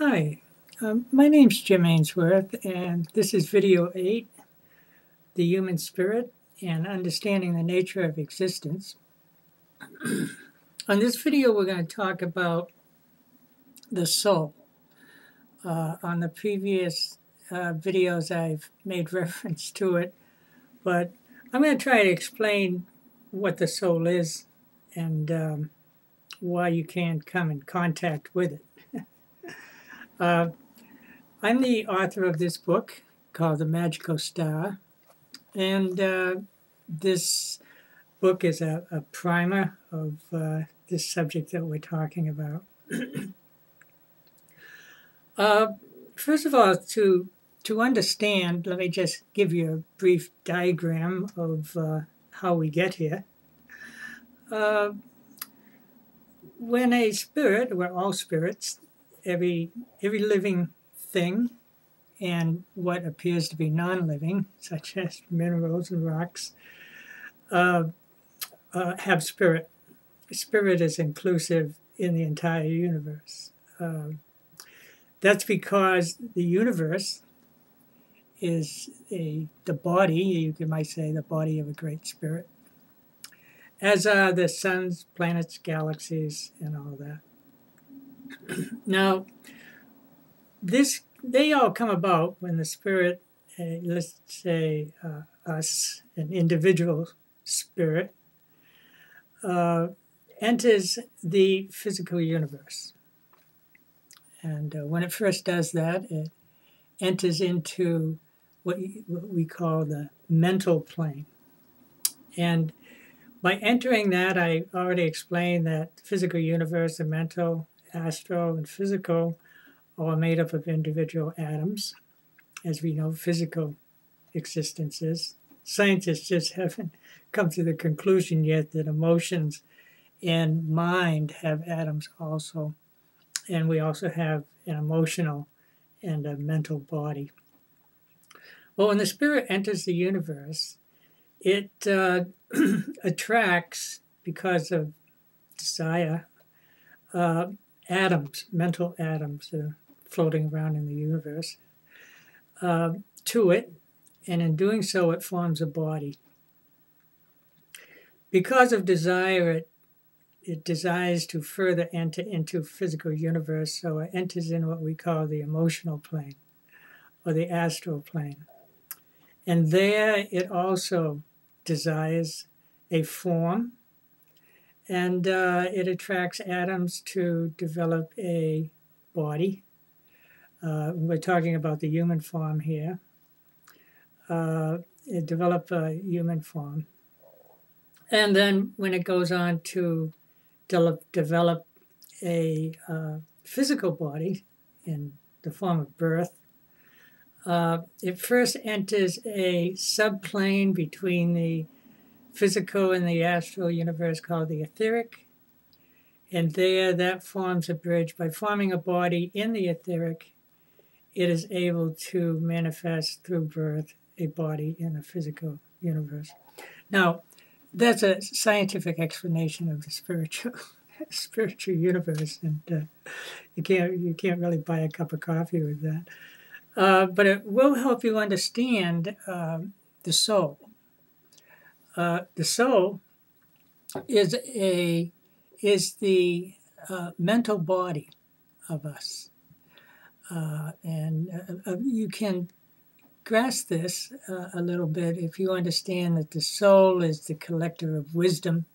Hi, my name's Jim Ainsworth, and this is video 8, The Human Spirit and Understanding the Nature of Existence. On this video, we're going to talk about the soul. On the previous videos, I've made reference to it, but I'm going to try to explain what the soul is and why you can't come in contact with it. I'm the author of this book called The Magical Star, and this book is a primer of this subject that we're talking about. First of all, to understand, let me just give you a brief diagram of how we get here. When a spirit, we're all spirits, every living thing and what appears to be non-living, such as minerals and rocks, have spirit. Spirit is inclusive in the entire universe. That's because the universe is the body, you might say, the body of a great spirit, as are the suns, planets, galaxies, and all that. Now, they all come about when the spirit, let's say us, an individual spirit, enters the physical universe. And when it first does that, it enters into what we call the mental plane. And by entering that, I already explained that the physical universe, the mental, astral, and physical, are made up of individual atoms, as we know physical existence is. Scientists just haven't come to the conclusion yet that emotions and mind have atoms also. And we also have an emotional and a mental body. Well, when the spirit enters the universe, it attracts, because of desire, atoms, mental atoms that are floating around in the universe, to it, and in doing so, it forms a body. Because of desire, it desires to further enter into physical universe, so it enters in what we call the emotional plane or the astral plane. And there it also desires a form, and it attracts atoms to develop a body. We're talking about the human form here. It develops a human form. And then when it goes on to develop a physical body in the form of birth, it first enters a subplane between the physical and the astral universe called the etheric. And there, that forms a bridge. By forming a body in the etheric, it is able to manifest through birth a body in the physical universe. Now, that's a scientific explanation of the spiritual universe, and you can't really buy a cup of coffee with that. But it will help you understand the soul. The soul is the mental body of us, and you can grasp this a little bit if you understand that the soul is the collector of wisdom,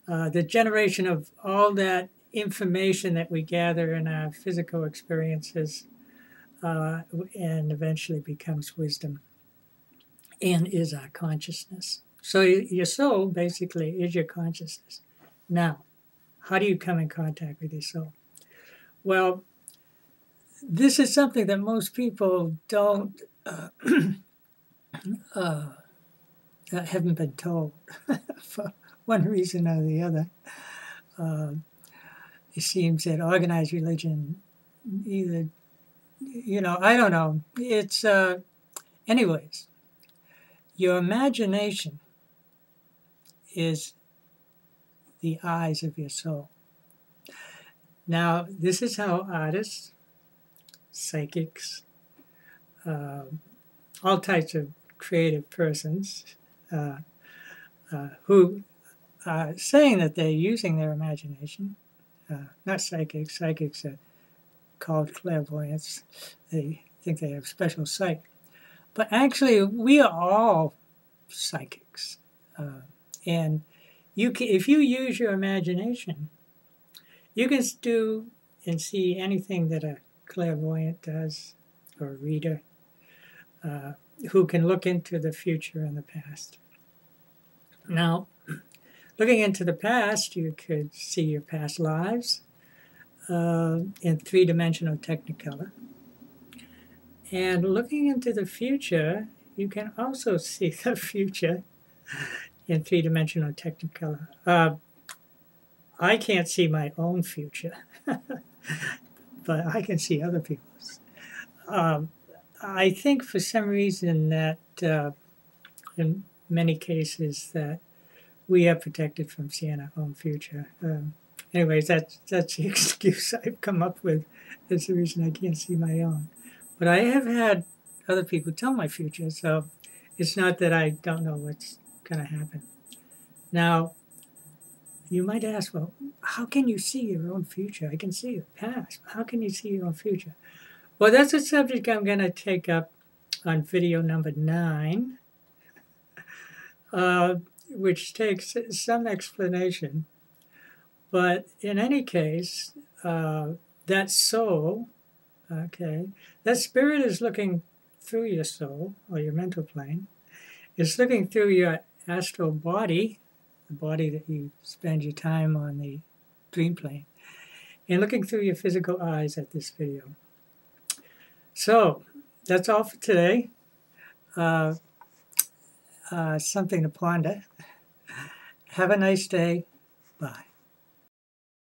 the generation of all that information that we gather in our physical experiences, and eventually becomes wisdom and is our consciousness. So your soul basically is your consciousness. Now, how do you come in contact with your soul? Well, this is something that most people don't haven't been told for one reason or the other. It seems that organized religion either, I don't know. It's, anyways, your imagination is the eyes of your soul. Now, this is how artists psychics, all types of creative persons who are saying that they're using their imagination. Not psychics. Psychics are called clairvoyants. They think they have special sight. But actually, we are all psychics. And if you use your imagination, you can do and see anything that a clairvoyant does, or a reader, who can look into the future and the past. Now, looking into the past, you could see your past lives in three-dimensional Technicolor. And looking into the future, you can also see the future in three-dimensional Technicolor. I can't see my own future, but I can see other people's. I think for some reason that in many cases that we are protected from seeing our own future. Anyways, that's the excuse I've come up with. That's the reason I can't see my own. But I have had other people tell my future, so it's not that I don't know what's going to happen. Now, you might ask, well, how can you see your own future? I can see your past. How can you see your own future? Well, that's a subject I'm going to take up on video number 9, which takes some explanation. But in any case, that soul, okay, that spirit is looking through your soul, or your mental plane. It's looking through your astral body, the body that you spend your time on the dream plane, and looking through your physical eyes at this video. So, that's all for today. Something to ponder. Have a nice day. Bye.